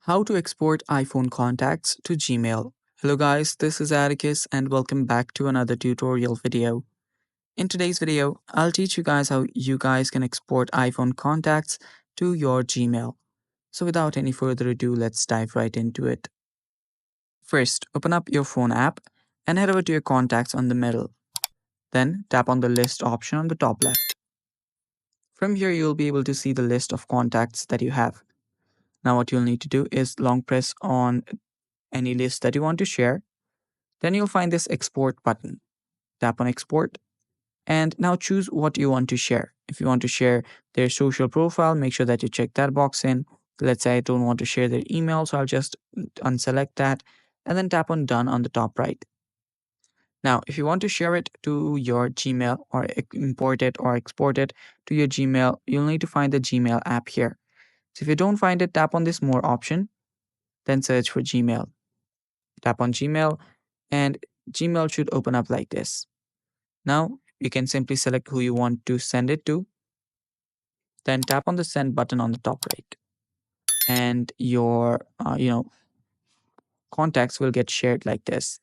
How to export iPhone contacts to Gmail. Hello guys, this is Atticus and welcome back to another tutorial video. In today's video, I'll teach you guys how you guys can export iPhone contacts to your Gmail. So without any further ado, let's dive right into it. First, open up your phone app and head over to your contacts on the middle. Then tap on the list option on the top left. From here, you'll be able to see the list of contacts that you have. Now what you'll need to do is long press on any list that you want to share. Then you'll find this export button. Tap on export and now choose what you want to share. If you want to share their social profile, make sure that you check that box in. Let's say I don't want to share their email, so I'll just unselect that and then tap on done on the top right. Now, if you want to share it to your Gmail or import it or export it to your Gmail, you'll need to find the Gmail app here. So if you don't find it, tap on this more option, then search for Gmail. Tap on Gmail and Gmail should open up like this. Now you can simply select who you want to send it to, then tap on the send button on the top right, and your contacts will get shared like this.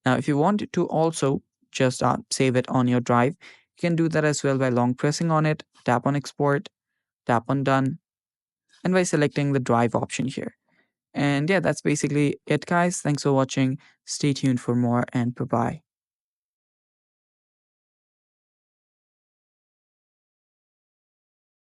Now if you want to also just save it on your drive, you can do that as well by long pressing on it, tap on export, tap on done, and by selecting the drive option here. And yeah, that's basically it guys. Thanks for watching. Stay tuned for more and bye bye.